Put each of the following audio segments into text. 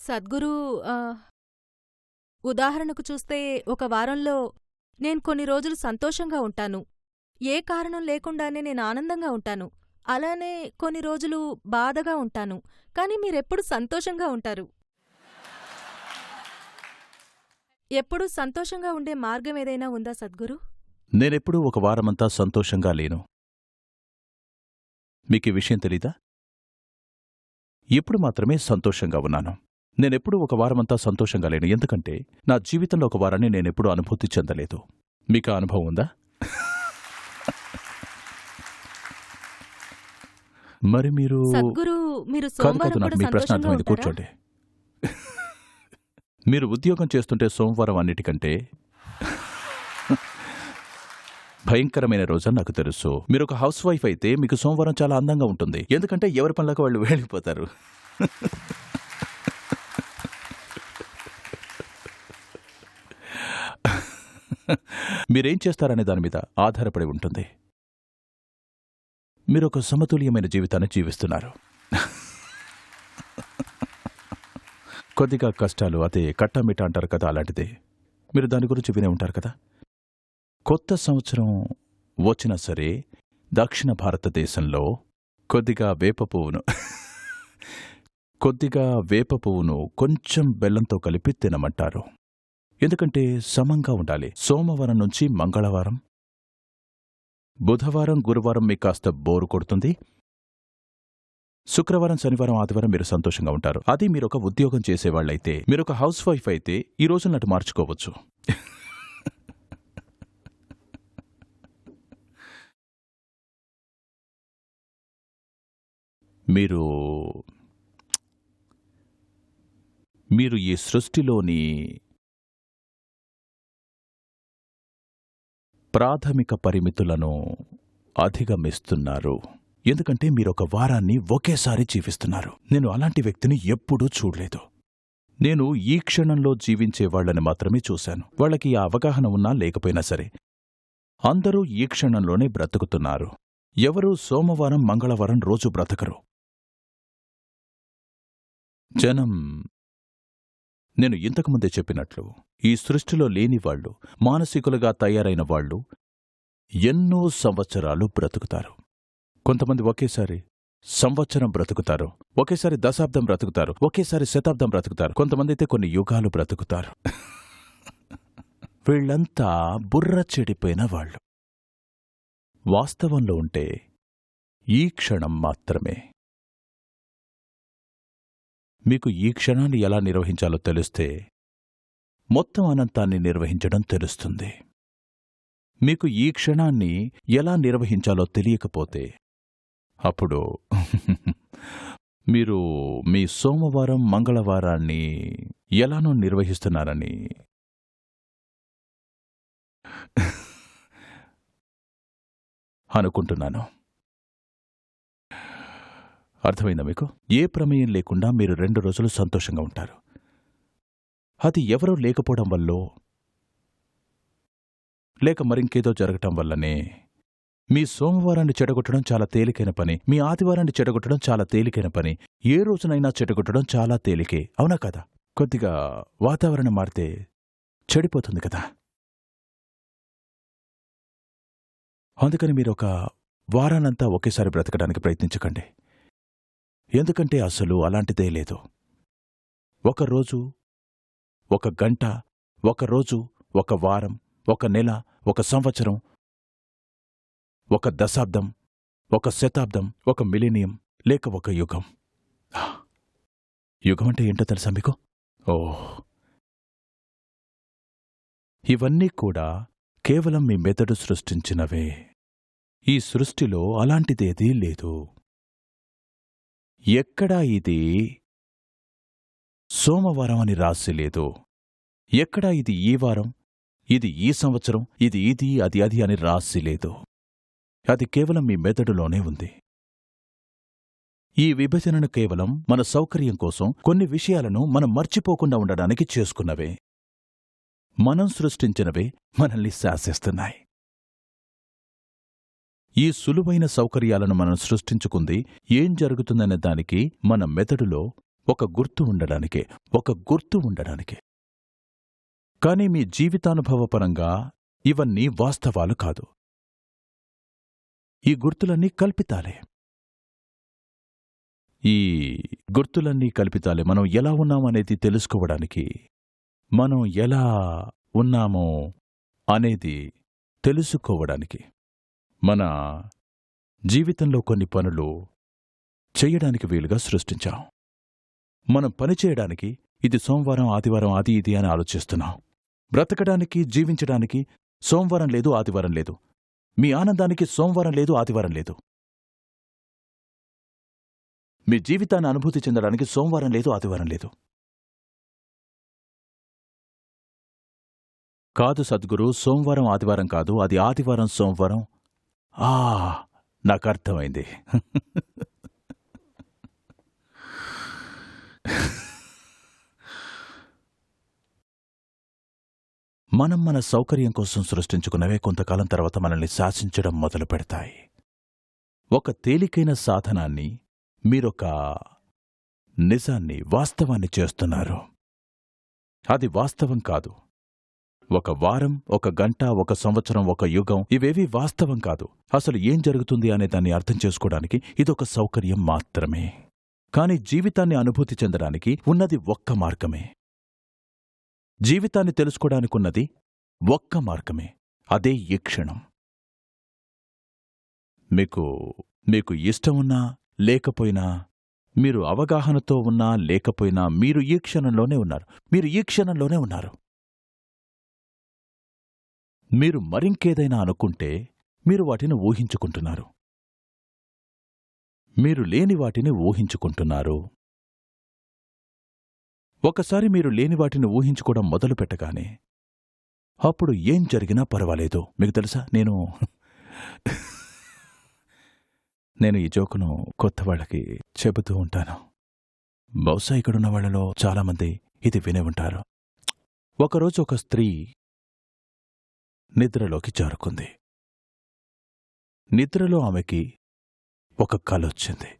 సద్గురు ఉదాహరణకు చూస్తే ఒక వారంలో నేను కొన్ని రోజులు సంతోషంగా ఉంటాను. ఏ కారణం లేకుండానే నేను ఆనందంగా ఉంటాను. అలానే కొన్ని రోజులు బాధగా ఉంటాను. కానీ మీరెప్పుడు సంతోషంగా ఉంటారు. ఎప్పుడూ సంతోషంగా ఉండే మార్గం ఏదైనా ఉందా సద్గురు? నేనెప్పుడూ ఒక వారమంతా సంతోషంగా లేను. మీకీ విషయం తెలీదా? ఇప్పుడు మాత్రమే సంతోషంగా ఉన్నాను. నేనెప్పుడూ ఒక వారమంతా సంతోషంగా లేను. ఎందుకంటే నా జీవితంలో ఒక వారాన్ని నేనెప్పుడూ అనుభూతి చెందలేదు. మీకా అనుభవం ఉందా? మరి మీరు సద్గురు మీరు కాదు కాదు, సోమవారం నాకు కూడా మీ ప్రశ్న సంతోషంగా అర్థమైంది. ఉంటారా? కూర్చోండి. మీరు ఉద్యోగం చేస్తుంటే సోమవారం అన్నిటికంటే భయంకరమైన రోజని నాకు తెలుసు. మీరొక హౌస్ వైఫ్ అయితే మీకు సోమవారం చాలా అందంగా ఉంటుంది. ఎందుకంటే ఎవరి పనులకు వాళ్ళు వెళ్ళిపోతారు. మీరేం చేస్తారనే దాని మీద ఆధారపడి ఉంటుంది. మీరొక సమతుల్యమైన జీవితాన్ని జీవిస్తున్నారు. కొద్దిగా కష్టాలు, అదే కట్టమిట్ట అంటారు కదా, అలాంటిదే. మీరు దాని గురించి వినే ఉంటారు కదా. కొత్త సంవత్సరం వచ్చినా సరే దక్షిణ భారతదేశంలో కొద్దిగా వేప పువ్వును కొంచెం బెల్లంతో కలిపి తినమంటారు. ఎందుకంటే సమంగా ఉండాలి. సోమవారం నుంచి మంగళవారం, బుధవారం, గురువారం మీకు కాస్త బోరు కొడుతుంది. శుక్రవారం, శనివారం, ఆదివారం మీరు సంతోషంగా ఉంటారు. అది మీరొక ఉద్యోగం చేసేవాళ్ళైతే, మీరొక హౌస్ వైఫ్ అయితే ఈ రోజులనటు మార్చుకోవచ్చు. మీరు ఈ సృష్టిలోని ప్రాథమిక పరిమితులను అధిగమిస్తున్నారు. ఎందుకంటే మీరొక వారాన్ని ఒకేసారి జీవిస్తున్నారు. నేను అలాంటి వ్యక్తిని ఎప్పుడూ చూడలేదు. నేను ఈ క్షణంలో జీవించే వాళ్లని మాత్రమే చూశాను. వాళ్ళకి ఆ అవగాహన ఉన్నా లేకపోయినా సరే అందరూ ఈ క్షణంలోనే బ్రతుకుతున్నారు. ఎవరూ సోమవారం, మంగళవారం రోజు బ్రతకరు. జనం, నేను ఇంతకుముందే చెప్పినట్లు, ఈ సృష్టిలో లేనివాళ్లు, మానసికులుగా తయారైన వాళ్లు ఎన్నో సంవత్సరాలు బ్రతుకుతారు. కొంతమంది ఒకేసారి సంవత్సరం బ్రతుకుతారు, ఒకేసారి దశాబ్దం బ్రతుకుతారు, ఒకేసారి శతాబ్దం బ్రతుకుతారు, కొంతమంది అయితే కొన్ని యుగాలు బ్రతుకుతారు. వీళ్లంతా బుర్ర చెడిపోయిన వాళ్ళు. వాస్తవంలో ఉంటే ఈ క్షణం మాత్రమే. మీకు ఈ క్షణాన్ని ఎలా నిర్వహించాలో తెలిస్తే మొత్తం అనంతాన్ని నిర్వహించడం తెలుస్తుంది. మీకు ఈ క్షణాన్ని ఎలా నిర్వహించాలో తెలియకపోతే అప్పుడు మీరు మీ సోమవారం, మంగళవారాన్ని ఎలానో నిర్వహిస్తున్నారని అనుకుంటున్నాను. అర్థమైందా మీకు? ఏ ప్రమేయం లేకుండా మీరు 2 రోజులు సంతోషంగా ఉంటారు. అది ఎవరూ లేకపోవడం వల్లో, లేక మరింకేదో జరగటం వల్లనే. మీ సోమవారాన్ని చెడగొట్టడం చాలా తేలికైన పని, మీ ఆదివారాన్ని చెడగొట్టడం చాలా తేలికైన పని, ఏ రోజునైనా చెడగొట్టడం చాలా తేలికే, అవునా కదా? కొద్దిగా వాతావరణం మారితే చెడిపోతుంది కదా. అందుకని మీరొక వారానంతా ఒకేసారి బ్రతకడానికి ప్రయత్నించకండి. ఎందుకంటే అసలు అలాంటిదే లేదు. ఒక రోజు, ఒక గంట, ఒక రోజు, ఒక వారం, ఒక నెల, ఒక సంవత్సరం, ఒక దశాబ్దం, ఒక శతాబ్దం, ఒక మిలీనియం, లేక ఒక యుగం. యుగం అంటే ఏంటో తెలుసా మీకు? ఇవన్నీ కూడా కేవలం మీ మెదడు సృష్టించినవే. ఈ సృష్టిలో అలాంటిదేదీ లేదు. ఎక్కడా ఇది సోమవారం అని రాసి లేదు. ఎక్కడా ఇది ఈ వారం, ఇది ఈ సంవత్సరం, ఇది అది అని రాసి లేదు. అది కేవలం మీ మెదడులోనే ఉంది. ఈ విభజనను కేవలం మన సౌకర్యం కోసం, కొన్ని విషయాలను మనం మర్చిపోకుండా ఉండడానికి చేసుకున్నవే. మనం సృష్టించినవే మనల్ని శాసిస్తున్నాయి. ఈ సులువైన సౌకర్యాలను మనం సృష్టించుకుంది ఏం జరుగుతుందనే దానికి మన మెదడులో ఒక గుర్తు ఉండడానికే. కాని మీ జీవితానుభవపరంగా ఇవన్నీ వాస్తవాలు కాదు. ఈ గుర్తులన్నీ కల్పితాలే. మనం ఎలా ఉన్నామనేది తెలుసుకోవడానికి, మనం ఎలా ఉన్నామో అనేది తెలుసుకోవడానికి మన జీవితంలో కొన్ని పనులు చెయ్యడానికి వీలుగా సృష్టించాం. మనం పని చేయడానికి ఇది సోమవారం, ఆదివారం, అది ఇది అని ఆలోచిస్తున్నాం. బ్రతకడానికి, జీవించడానికి సోమవారం లేదు, ఆదివారం లేదు. మీ ఆనందానికి సోమవారం లేదు, ఆదివారం లేదు. మీ జీవితాన్ని అనుభూతి చెందడానికి సోమవారం లేదు, ఆదివారం లేదు. కాదు సద్గురు, సోమవారం ఆదివారం కాదు, అది ఆదివారం సోమవారం. నాకర్థమైంది. మనం మన సౌకర్యం కోసం సృష్టించుకున్నవే కొంతకాలం తర్వాత మనల్ని శాసించడం మొదలు పెడతాయి. ఒక తేలికైన సాధనాన్ని, మీరొక నిజాన్ని, వాస్తవాన్ని చేస్తున్నారు. అది వాస్తవం కాదు. ఒక వారం, ఒక గంట, ఒక సంవత్సరం, ఒక యుగం, ఇవేవీ వాస్తవం కాదు. అసలు ఏం జరుగుతుంది అనే దాన్ని అర్థం చేసుకోవడానికి ఇదొక సౌకర్యం మాత్రమే. కాని జీవితాన్ని అనుభూతి చెందడానికి ఉన్నది ఒక్క మార్గమే. జీవితాన్ని తెలుసుకోవడానికున్నది ఒక్క మార్గమే. అదే ఈ క్షణం. మీకు ఇష్టమున్నా లేకపోయినా, మీరు అవగాహనతో ఉన్నా లేకపోయినా, మీరు ఈ క్షణంలోనే ఉన్నారు. మీరు మరింకేదైనా అనుకుంటే మీరు వాటిని ఊహించుకుంటున్నారు. మీరు లేని వాటిని ఊహించుకుంటున్నారు. ఒకసారి మీరు లేని వాటిని ఊహించుకోవడం మొదలుపెట్టగానే అప్పుడు ఏం జరిగినా పర్వాలేదు. మీకు తెలుసా, నేను ఈ జోకును కొత్త వాళ్ళకి చెబుతూ ఉంటాను. బహుశా ఇక్కడున్న వాళ్లలో చాలామంది ఇది వినే ఉంటారు. ఒకరోజు ఒక స్త్రీ నిద్రలోకి జారుకుంది. నిద్రలో ఆమెకి ఒక కలొచ్చింది.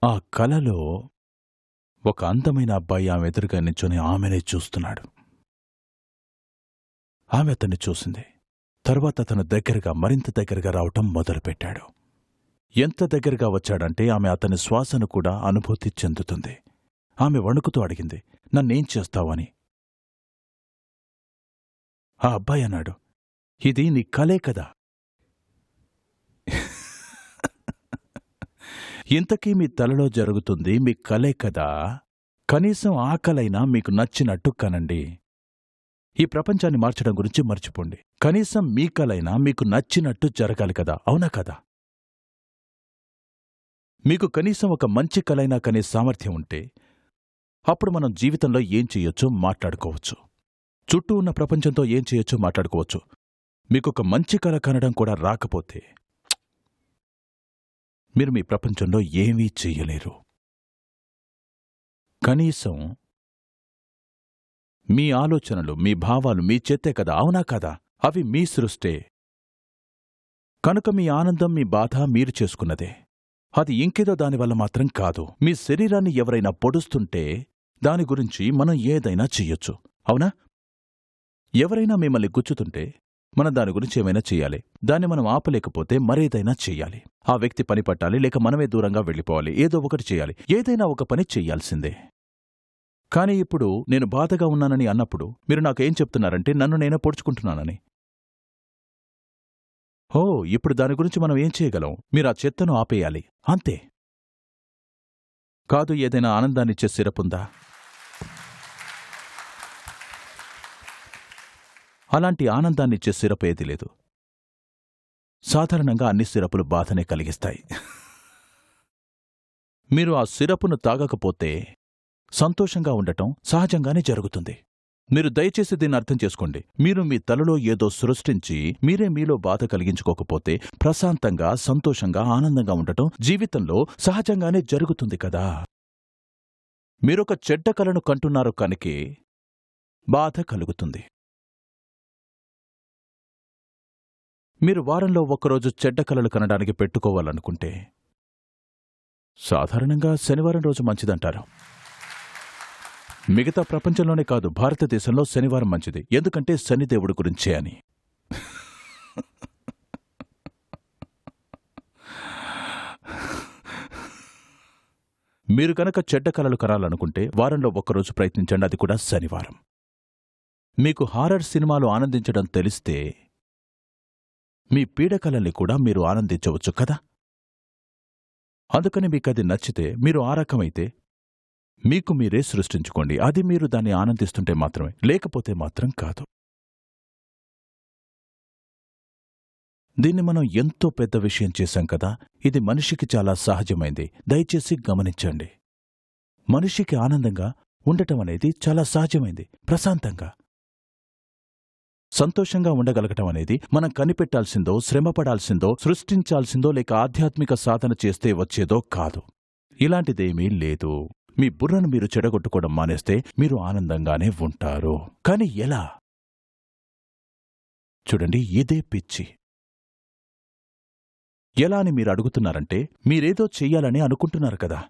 ఆ కలలో ఒక అందమైన అబ్బాయి ఆమె ఎదురుగా నించుని ఆమెనే చూస్తున్నాడు. ఆమె అతన్ని చూసింది. తరువాత అతను మరింత దగ్గరగా రావటం మొదలుపెట్టాడు. ఎంత దగ్గరగా వచ్చాడంటే ఆమె అతని శ్వాసను కూడా అనుభూతి చెందుతుంది. ఆమె వణుకుతూ అడిగింది, నన్నేం చేస్తావని. ఆ అబ్బాయి అన్నాడు, ఇది నీ కలే కదా. ఇంతకీ మీ తలలో జరుగుతుంది మీ కలే కదా. కనీసం ఆ కలైనా మీకు నచ్చినట్టు కనండి. ఈ ప్రపంచాన్ని మార్చడం గురించి మర్చిపోండి. కనీసం మీ కలైనా మీకు నచ్చినట్టు జరగాలి కదా, అవునా కదా? మీకు కనీసం ఒక మంచి కలైనా కనే సామర్థ్యం ఉంటే అప్పుడు మనం జీవితంలో ఏం చెయ్యొచ్చో మాట్లాడుకోవచ్చు. చుట్టూ ఉన్న ప్రపంచంతో ఏం చేయొచ్చో మాట్లాడుకోవచ్చు. మీకొక మంచి కల కనడం కూడా రాకపోతే మీరు మీ ప్రపంచంలో ఏమీ చెయ్యలేరు. కనీసం మీ ఆలోచనలు, మీ భావాలు మీ చేతే కదా, అవునా కదా? అవి మీ సృష్టే. కనుక మీ ఆనందం, మీ బాధ మీరు చేసుకున్నదే. అది ఇంకేదో దానివల్ల మాత్రం కాదు. మీ శరీరాన్ని ఎవరైనా పొడుస్తుంటే దాని గురించి మనం ఏదైనా చెయ్యొచ్చు, అవునా? ఎవరైనా మిమ్మల్ని గుచ్చుతుంటే మనం దాని గురించి ఏమైనా చెయ్యాలి. దాన్ని మనం ఆపలేకపోతే మరేదైనా చెయ్యాలి. ఆ వ్యక్తి పని పట్టాలి, లేక మనమే దూరంగా వెళ్ళిపోవాలి. ఏదో ఒకటి చెయ్యాలి. ఏదైనా ఒక పని చెయ్యాల్సిందే. కాని ఇప్పుడు నేను బాధగా ఉన్నానని అన్నప్పుడు మీరు నాకేం చెప్తున్నారంటే నన్ను నేనే పొడుచుకుంటున్నానని. ఇప్పుడు దాని గురించి మనం ఏం చేయగలం? మీరు ఆ చెత్తను ఆపేయాలి, అంతే. కాదు, ఏదైనా ఆనందాన్నిచ్చే సిరపుందా? అలాంటి ఆనందాన్నిచ్చే సిరప్ ఏదీ లేదు. సాధారణంగా అన్ని సిరపులు బాధనే కలిగిస్తాయి. మీరు ఆ సిరపును తాగకపోతే సంతోషంగా ఉండటం సహజంగానే జరుగుతుంది. మీరు దయచేసి దీన్ని అర్థం చేసుకోండి. మీరు మీ తలలో ఏదో సృష్టించి మీరే మీలో బాధ కలిగించుకోకపోతే ప్రశాంతంగా, సంతోషంగా, ఆనందంగా ఉండటం జీవితంలో సహజంగానే జరుగుతుంది కదా. మీరొక చెడ్డ కలను కంటున్నారు కనుకే బాధ కలుగుతుంది. మీరు వారంలో ఒక్కరోజు చెడ్డ కలలు కనడానికి పెట్టుకోవాలనుకుంటే సాధారణంగా శనివారం రోజు మంచిదంటారు. మిగతా ప్రపంచంలోనే కాదు, భారతదేశంలో శనివారం మంచిది. ఎందుకంటే శనిదేవుడి గురించే అని. మీరు కనుక చెడ్డ కలలు కనాలనుకుంటే వారంలో ఒక్కరోజు ప్రయత్నించండి, అది కూడా శనివారం. మీకు హారర్ సినిమాలు ఆనందించడం తెలిస్తే మీ పీడకలల్ని కూడా మీరు ఆనందించవచ్చు కదా. అందుకని మీకది నచ్చితే, మీరు ఆ రకమైతే మీకు మీరే సృష్టించుకోండి. అది మీరు దాన్ని ఆనందిస్తుంటే మాత్రమే, లేకపోతే మాత్రం కాదు. దీన్ని మనం ఎంతో పెద్ద విషయం చేశాం కదా. ఇది మనిషికి చాలా సహజమైంది. దయచేసి గమనించండి. మనిషికి ఆనందంగా ఉండటం అనేది చాలా సహజమైంది. ప్రశాంతంగా సంతోషంగా ఉండగలగటం అనేది మనం కనిపెట్టాల్సిందో, శ్రమపడాల్సిందో, సృష్టించాల్సిందో, లేక ఆధ్యాత్మిక సాధన చేస్తే వచ్చేదో కాదు. ఇలాంటిదేమీ లేదు. మీ బుర్రను మీరు చెడగొట్టుకోవడం మానేస్తే మీరు ఆనందంగానే ఉంటారు. కాని ఎలా? చూడండి, ఇదే పిచ్చి. ఎలా అని మీరు అడుగుతున్నారంటే, మీరేదో చెయ్యాలని అనుకుంటున్నారు కదా.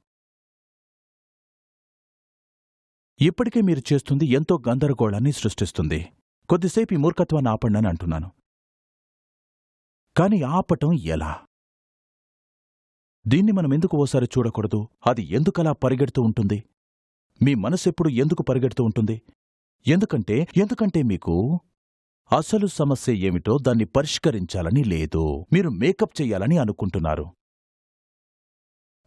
ఇప్పటికే మీరు చేస్తుంది ఎంతో గందరగోళాన్ని సృష్టిస్తుంది. కొద్దిసేపు ఈ మూర్ఖత్వాన్ని ఆపండని అంటున్నాను. కాని ఆపటం ఎలా? దీన్ని మనమెందుకు ఓసారి చూడకూడదు? అది ఎందుకలా పరిగెడుతూ ఉంటుంది? మీ మనసెప్పుడు ఎందుకు పరిగెడుతూ ఉంటుంది? ఎందుకంటే మీకు అసలు సమస్య ఏమిటో దాన్ని పరిష్కరించాలని లేదు. మీరు మేకప్ చెయ్యాలని అనుకుంటున్నారు.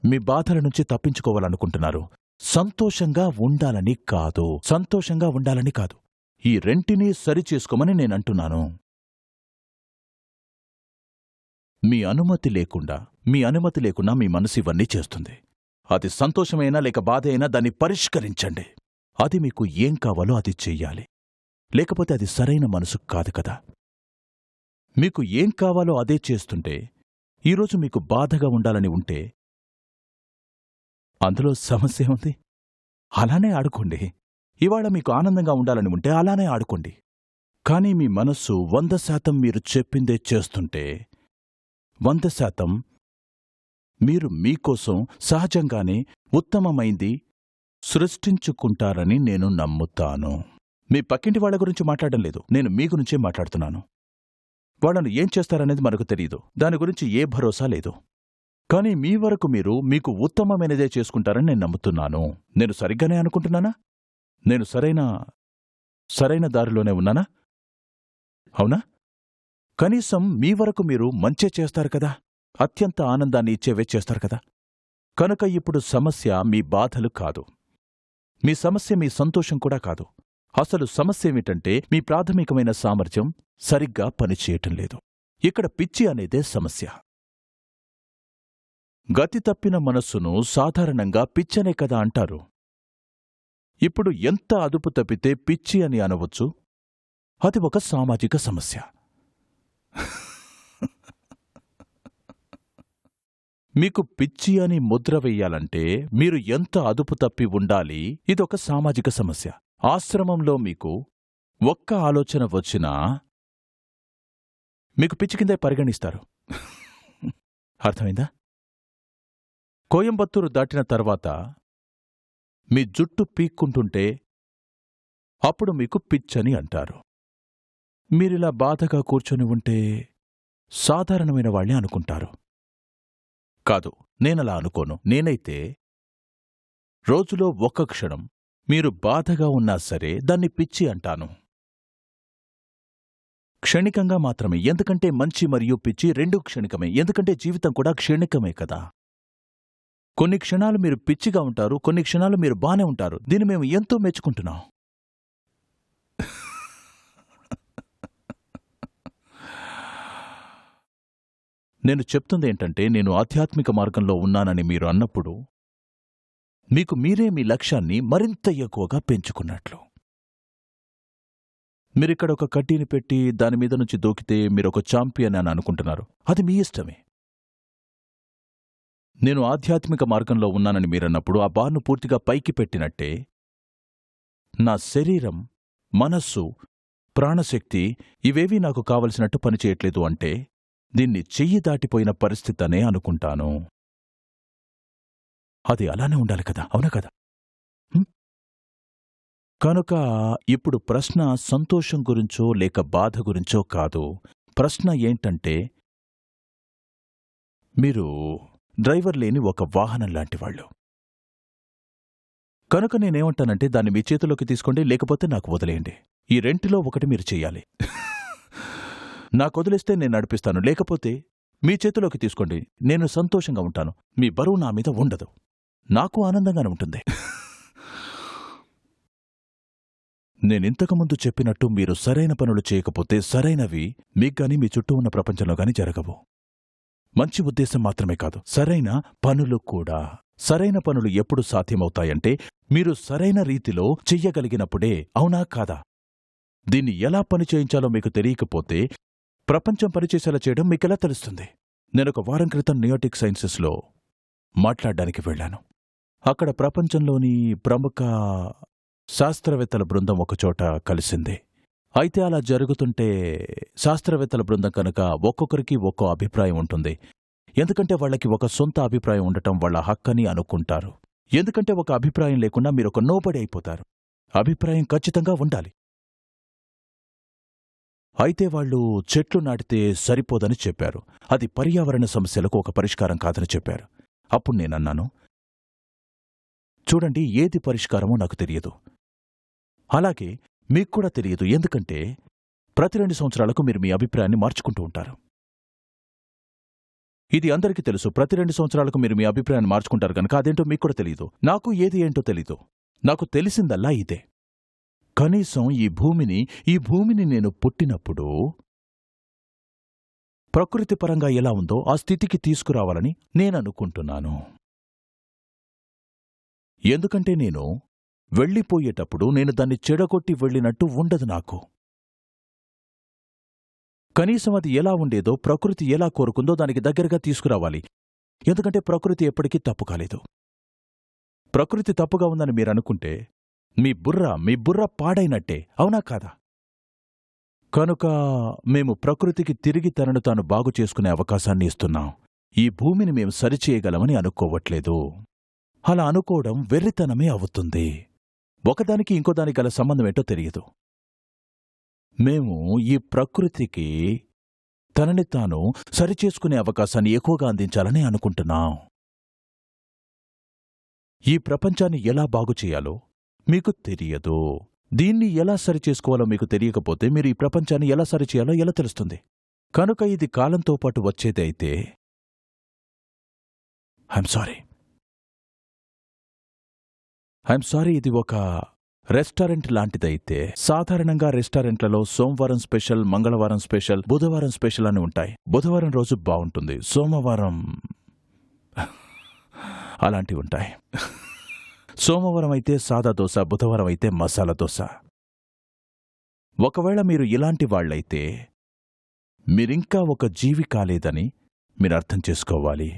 మీ బాధల నుంచి తప్పించుకోవాలనుకుంటున్నారు. సంతోషంగా ఉండాలని కాదు. ఈ రెంటినీ సరిచేసుకోమని నేనంటున్నాను. మీ అనుమతి లేకుండా మీ మనసు ఇవన్నీ చేస్తుంది. అది సంతోషమైనా లేక బాధ అయినా దాన్ని పరిష్కరించండి. అది మీకు ఏం కావాలో అది చెయ్యాలి. లేకపోతే అది సరైన మనసు కాదు కదా. మీకు ఏం కావాలో అదే చేస్తుంటే, ఈరోజు మీకు బాధగా ఉండాలని ఉంటే అందులో సమస్య ఉంది. అలానే ఆడుకోండి. ఇవాళ మీకు ఆనందంగా ఉండాలని ఉంటే అలానే ఆడుకోండి. కానీ మీ మనస్సు 100% మీరు చెప్పిందే చేస్తుంటే, 100% మీరు మీకోసం సహజంగానే ఉత్తమమైంది సృష్టించుకుంటారని నేను నమ్ముతాను. మీ పక్కింటి వాళ్ల గురించి మాట్లాడడం లేదు, నేను మీ గురించే మాట్లాడుతున్నాను. వాళ్ళను ఏం చేస్తారనేది మనకు తెలీదు. దాని గురించి ఏ భరోసా లేదు. కానీ మీ వరకు మీరు మీకు ఉత్తమమైనదే చేసుకుంటారని నేను నమ్ముతున్నాను. నేను సరిగ్గానే అనుకుంటున్నానా? నేను సరైన దారిలోనే ఉన్నానా? అవునా? కనీసం మీ వరకు మీరు మంచే చేస్తారు కదా. అత్యంత ఆనందాన్ని ఇచ్చేవే చేస్తారు కదా. కనుక ఇప్పుడు సమస్య మీ బాధలు కాదు. మీ సమస్య మీ సంతోషం కూడా కాదు. అసలు సమస్యేమిటంటే మీ ప్రాథమికమైన సామర్థ్యం సరిగ్గా పనిచేయటం లేదు. ఇక్కడ పిచ్చి అనేదే సమస్య. గతి తప్పిన మనస్సును సాధారణంగా పిచ్చనే కదా అంటారు. ఇప్పుడు ఎంత అదుపు తప్పితే పిచ్చి అని అనవచ్చు? అది ఒక సామాజిక సమస్య. మీకు పిచ్చి అని ముద్ర వెయ్యాలంటే మీరు ఎంత అదుపు తప్పి ఉండాలి? ఇదొక సామాజిక సమస్య. ఆశ్రమంలో మీకు ఒక్క ఆలోచన వచ్చినా మీకు పిచ్చి కిందే పరిగణిస్తారు. అర్థమైందా? కోయంబత్తూరు దాటిన తర్వాత మీ జుట్టు పీక్కుంటుంటే అప్పుడు మీకు పిచ్చని అంటారు. మీరిలా బాధగా కూర్చొని ఉంటే సాధారణమైన వాళ్ళే అనుకుంటారు. కాదు, నేనలా అనుకోను. నేనైతే రోజులో ఒక్క క్షణం మీరు బాధగా ఉన్నా సరే దాన్ని పిచ్చి అంటాను. క్షణికంగా మాత్రమే. ఎందుకంటే మంచి మరియు పిచ్చి రెండూ క్షణికమే. ఎందుకంటే జీవితం కూడా క్షణికమే కదా. కొన్ని క్షణాలు మీరు పిచ్చిగా ఉంటారు, కొన్ని క్షణాలు మీరు బానే ఉంటారు. దీన్ని మేము ఎంతో మెచ్చుకుంటున్నాం. నేను చెప్తుందేంటంటే, నేను ఆధ్యాత్మిక మార్గంలో ఉన్నానని మీరు అన్నప్పుడు మీకు మీరే మీ లక్ష్యాన్ని మరింత ఎక్కువగా పెంచుకున్నట్లు. మీరిక్కడ ఒక కడ్డీని పెట్టి దానిమీద నుంచి దూకితే మీరొక ఛాంపియన్ అని అనుకుంటున్నారు. అది మీ ఇష్టమే. నేను ఆధ్యాత్మిక మార్గంలో ఉన్నానని మీరన్నప్పుడు ఆ బార్ను పూర్తిగా పైకి పెట్టినట్టే నా శరీరం, మనస్సు, ప్రాణశక్తి ఇవేవీ నాకు కావలసినట్టు పనిచేయట్లేదు అంటే దీన్ని చెయ్యి దాటిపోయిన పరిస్థితనే అనుకుంటాను. అది అలానే ఉండాలి కదా, అవునా కదా? కనుక ఇప్పుడు ప్రశ్న సంతోషం గురించో లేక బాధ గురించో కాదు. ప్రశ్న ఏంటంటే, మీరు డ్రైవర్ లేని ఒక వాహనం లాంటివాళ్ళు. కనుక నేనేమంటానంటే దాన్ని మీ చేతిలోకి తీసుకోండి, లేకపోతే నాకు వదిలేయండి. ఈ రెంటిలో ఒకటి మీరు చెయ్యాలి. నాకొదిలేస్తే నేను నడిపిస్తాను, లేకపోతే మీ చేతిలోకి తీసుకోండి. నేను సంతోషంగా ఉంటాను. మీ బరువు నా మీద ఉండదు. నాకు ఆనందంగానే ఉంటుంది. నేనింతకుముందు చెప్పినట్టు మీరు సరైన పనులు చేయకపోతే సరైనవి మీగ్గాని మీ చుట్టూ ఉన్న ప్రపంచంలో గాని జరగవు. మంచి ఉద్దేశం మాత్రమే కాదు, సరైన పనులు కూడా. సరైన పనులు ఎప్పుడు సాధ్యమవుతాయంటే మీరు సరైన రీతిలో చెయ్యగలిగినప్పుడే, అవునా కాదా? దీన్ని ఎలా పని చేయించాలో మీకు తెలియకపోతే ప్రపంచం పనిచేసేలా చేయడం మీకెలా తెలుస్తుంది? నేనొక వారం క్రితం నియోటిక్ సైన్సెస్లో మాట్లాడ్డానికి వెళ్లాను. అక్కడ ప్రపంచంలోని ప్రముఖ శాస్త్రవేత్తల బృందం ఒకచోట కలిసింది. అయితే అలా జరుగుతుంటే శాస్త్రవేత్తల బృందం కనుక ఒక్కొక్కరికి ఒక్కో అభిప్రాయం ఉంటుంది. ఎందుకంటే వాళ్ళకి ఒక సొంత అభిప్రాయం ఉండటం వాళ్ళ హక్కని అనుకుంటారు. ఎందుకంటే ఒక అభిప్రాయం లేకుండా మీరొక నోబడి అయిపోతారు. అభిప్రాయం ఖచ్చితంగా ఉండాలి. అయితే వాళ్ళు చెట్లు నాటితే సరిపోదని చెప్పారు. అది పర్యావరణ సమస్యలకు ఒక పరిష్కారం కాదని చెప్పారు. అప్పుడు నేనన్నాను, చూడండి, ఏది పరిష్కారమో నాకు తెలియదు, అలాగే మీక్కూడా తెలియదు. ఎందుకంటే ప్రతి 2 సంవత్సరాలకు మీరు మీ అభిప్రాయాన్ని మార్చుకుంటూ ఉంటారు. ఇది అందరికీ తెలుసు. ప్రతి 2 సంవత్సరాలకు మీరు మీ అభిప్రాయాన్ని మార్చుకుంటారు కనుక అదేంటో మీకు కూడా తెలియదు. నాకు ఏది ఏంటో తెలీదు. నాకు తెలిసిందల్లా ఇదే. కనీసం ఈ భూమిని నేను పుట్టినప్పుడు ప్రకృతి పరంగా ఎలా ఉందో ఆ స్థితికి తీసుకురావాలని నేననుకుంటున్నాను. ఎందుకంటే నేను వెళ్ళిపోయేటప్పుడు నేను దాన్ని చెడగొట్టి వెళ్ళినట్టు ఉండదు నాకు. కనీసం అది ఎలా ఉండేదో, ప్రకృతి ఎలా కోరుకుందో దానికి దగ్గరగా తీసుకురావాలి. ఎందుకంటే ప్రకృతి ఎప్పటికీ తప్పు కాలేదు. ప్రకృతి తప్పుగా ఉందని మీరనుకుంటే మీ బుర్ర పాడైనట్టే, అవునా కాదా? కనుక మేము ప్రకృతికి తిరిగి తనను తాను బాగు చేసుకునే అవకాశాన్ని ఇస్తున్నాం. ఈ భూమిని మేము సరిచేయగలమని అనుకోవట్లేదు. అలా అనుకోవడం వెర్రితనమే అవుతుంది. ఒకదానికి ఇంకోదానికి గల సంబంధమేంటో తెలియదు. మేము ఈ ప్రకృతికి తనని తాను సరిచేసుకునే అవకాశాన్ని ఎక్కువగా అందించాలని అనుకుంటున్నాం. ఈ ప్రపంచాన్ని ఎలా బాగుచేయాలో మీకు తెలియదు. దీన్ని ఎలా సరిచేసుకోవాలో మీకు తెలియకపోతే మీరు ఈ ప్రపంచాన్ని ఎలా సరిచేయాలో ఎలా తెలుస్తుంది? కనుక ఇది కాలంతో పాటు వచ్చేది అయితే ఐఎమ్ సారీ, ఇది ఒక రెస్టారెంట్ లాంటిదైతే సాధారణంగా రెస్టారెంట్లలో సోమవారం స్పెషల్, మంగళవారం స్పెషల్, బుధవారం స్పెషల్ అని ఉంటాయి. బుధవారం రోజు బావుంటుంది, సోమవారం అలాంటివి ఉంటాయి. సోమవారం అయితే సాదా దోశ, బుధవారం అయితే మసాలా దోశ. ఒకవేళ మీరు ఇలాంటి వాళ్లైతే మీరింకా ఒక జీవి కాలేదని మీరు అర్థం చేసుకోవాలి.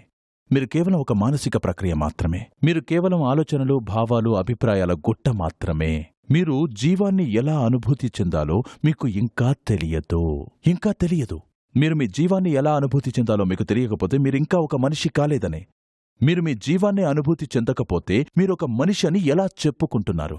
మీరు కేవలం ఒక మానసిక ప్రక్రియ మాత్రమే. మీరు కేవలం ఆలోచనలు, భావాలు, అభిప్రాయాల గుట్ట మాత్రమే. మీరు జీవాన్ని ఎలా అనుభూతి చెందాలో మీకు ఇంకా తెలియదు. మీరు మీ జీవాన్ని ఎలా అనుభూతి చెందాలో మీకు తెలియకపోతే మీరింకా ఒక మనిషి కాలేదనే. మీరు మీ జీవాన్ని అనుభూతి చెందకపోతే మీరొక మనిషి అని ఎలా చెప్పుకుంటున్నారు?